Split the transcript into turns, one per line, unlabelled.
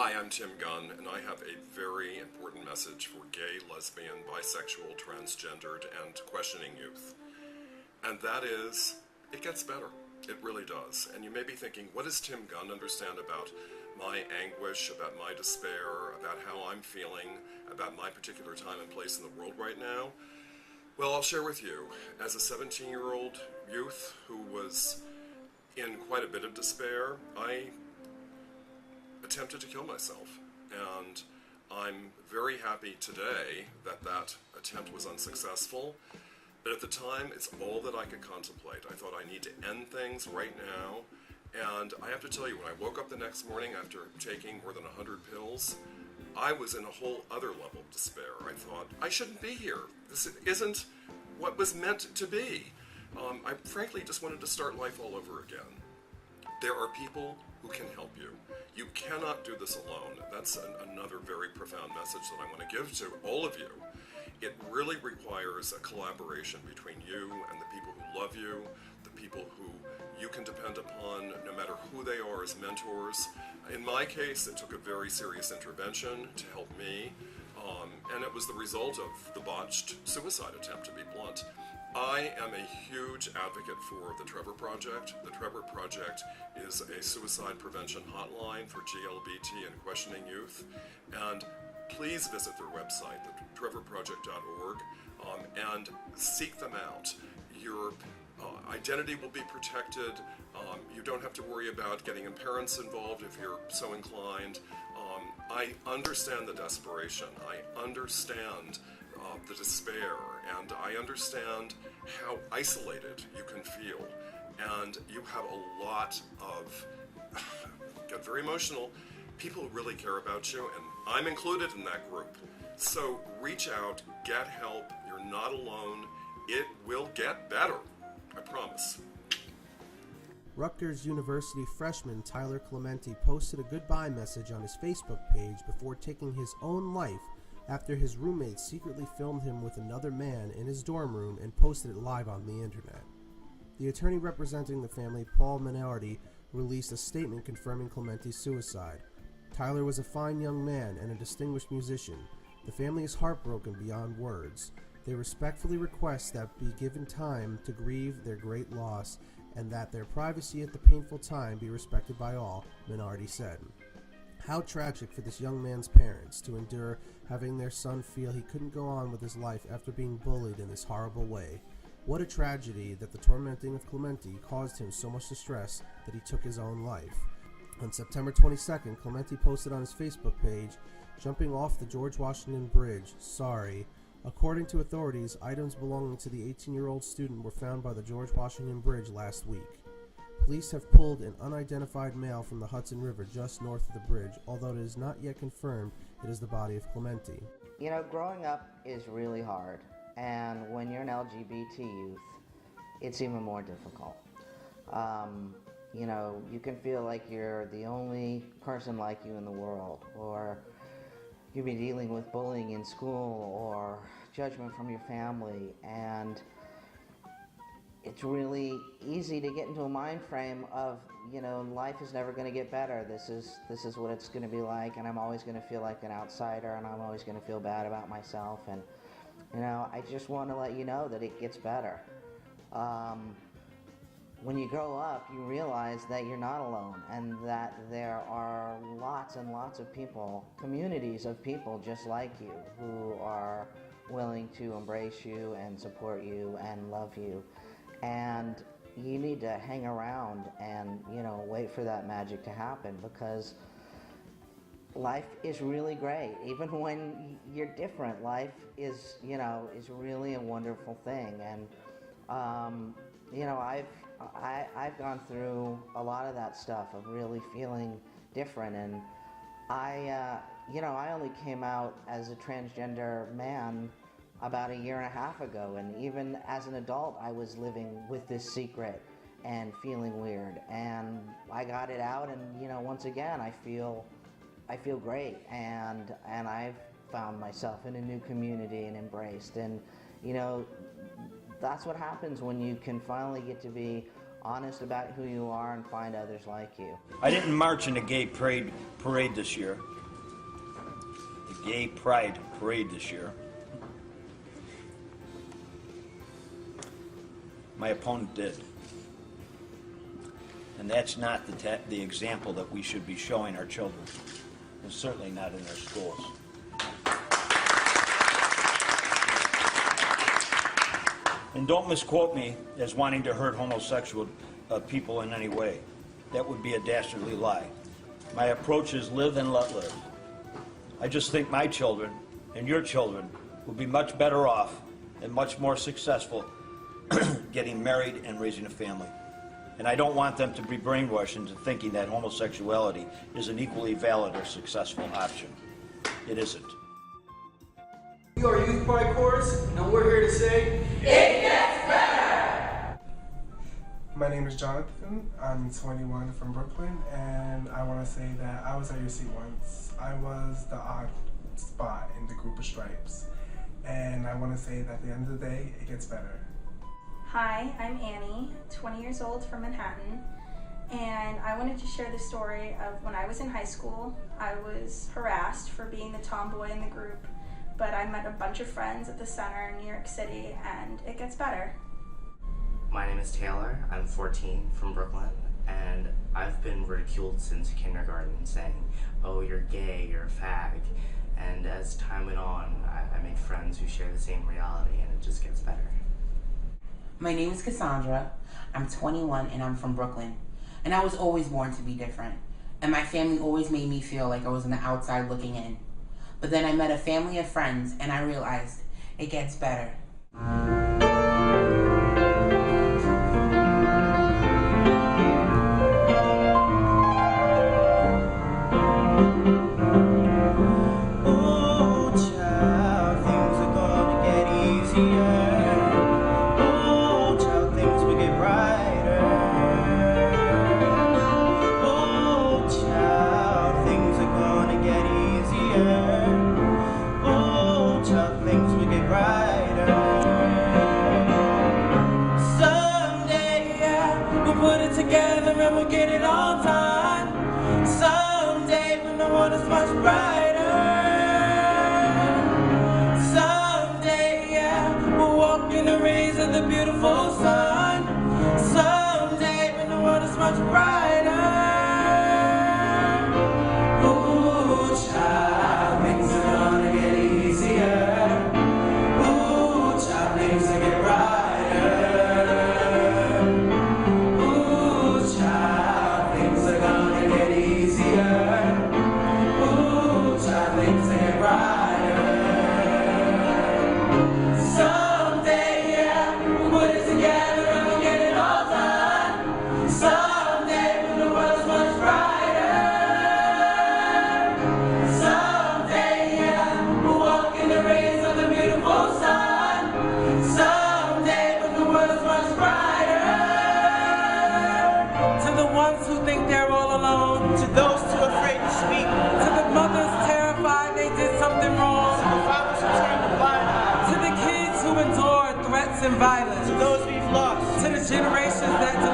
Hi, I'm Tim Gunn, and I have a very important message for gay, lesbian, bisexual, transgendered, and questioning youth. And that is, it gets better. It really does. And you may be thinking, what does Tim Gunn understand about my anguish, about my despair, about how I'm feeling, about my particular time and place in the world right now? Well, I'll share with you. As a 17-year-old youth who was in quite a bit of despair, I attempted to kill myself. And I'm very happy today that that attempt was unsuccessful. But at the time, it's all that I could contemplate. I thought I need to end things right now. And I have to tell you, when I woke up the next morning after taking more than 100 pills, I was in a whole other level of despair. I thought, I shouldn't be here. This isn't what was meant to be. I frankly just wanted to start life all over again. There are people who can help you. You cannot do this alone. That's another very profound message that I want to give to all of you. It really requires a collaboration between you and the people who love you, the people who you can depend upon, no matter who they are as mentors. In my case, it took a very serious intervention to help me, and it was the result of the botched suicide attempt, to be blunt. I am a huge advocate for the Trevor Project. The Trevor Project is a suicide prevention hotline for GLBT and questioning youth, and please visit their website, thetrevorproject.org, and seek them out. Your identity will be protected. You don't have to worry about getting parents involved if you're so inclined. I understand the desperation. I understand the despair, and I understand how isolated you can feel. And you have a lot of, get very emotional, people who really care about you, and I'm included in that group. So reach out, get help, you're not alone, it will get better, I promise.
Rutgers University freshman Tyler Clementi posted a goodbye message on his Facebook page before taking his own life after his roommate secretly filmed him with another man in his dorm room and posted it live on the internet. The attorney representing the family, Paul Minardi, released a statement confirming Clementi's suicide. Tyler was a fine young man and a distinguished musician. The family is heartbroken beyond words. They respectfully request that be given time to grieve their great loss and that their privacy at the painful time be respected by all, Minardi said. How tragic for this young man's parents to endure having their son feel he couldn't go on with his life after being bullied in this horrible way. What a tragedy that the tormenting of Clementi caused him so much distress that he took his own life. On September 22nd, Clementi posted on his Facebook page, "Jumping off the George Washington Bridge, sorry." According to authorities, items belonging to the 18-year-old student were found by the George Washington Bridge last week. Police have pulled an unidentified male from the Hudson River just north of the bridge, although it is not yet confirmed it is the body of Clementi.
You know, growing up is really hard, and when you're an LGBT youth, it's even more difficult. You know, you can feel like you're the only person like you in the world, or you've been dealing with bullying in school or judgment from your family, and it's really easy to get into a mind frame of, you know, life is never going to get better. This is what it's going to be like, and I'm always going to feel like an outsider, and I'm always going to feel bad about myself. And, you know, I just want to let you know that it gets better. When you grow up, you realize that you're not alone, and that there are lots and lots of people, communities of people just like you, who are willing to embrace you and support you and love you. And you need to hang around and, you know, wait for that magic to happen, because life is really great. Even when you're different, life is, you know, is really a wonderful thing. And, you know, I've gone through a lot of that stuff of really feeling different. And you know, I only came out as a transgender man about a year and a half ago, and even as an adult I was living with this secret and feeling weird, and I got it out, and, you know, once again I feel great, and I've found myself in a new community and embraced. And, you know, that's what happens when you can finally get to be honest about who you are, and find others like you.
I didn't march in the gay parade this year. The gay pride parade this year. My opponent did. And that's not the example that we should be showing our children, and certainly not in their schools. And don't misquote me as wanting to hurt homosexual people in any way. That would be a dastardly lie. My approach is live and let live. I just think my children and your children will be much better off and much more successful getting married and raising a family. And I don't want them to be brainwashed into thinking that homosexuality is an equally valid or successful option. It isn't.
We are Youth Pride Chorus, and we're here to say, it gets better!
My name is Jonathan. I'm 21 from Brooklyn, and I want to say that I was at your seat once. I was the odd spot in the group of stripes, and I want to say that at the end of the day, it gets better.
Hi, I'm Annie, 20 years old from Manhattan, and I wanted to share the story of when I was in high school. I was harassed for being the tomboy in the group, but I met a bunch of friends at the center in New York City, and it gets better.
My name is Taylor. I'm 14 from Brooklyn, and I've been ridiculed since kindergarten, saying, oh, you're gay, you're a fag. And as time went on, I made friends who share the same reality, and it just gets better.
My name is Cassandra. I'm 21 and I'm from Brooklyn. And I was always born to be different. And my family always made me feel like I was on the outside looking in. But then I met a family of friends and I realized it gets better.
And violence. To those we've lost. To the generations that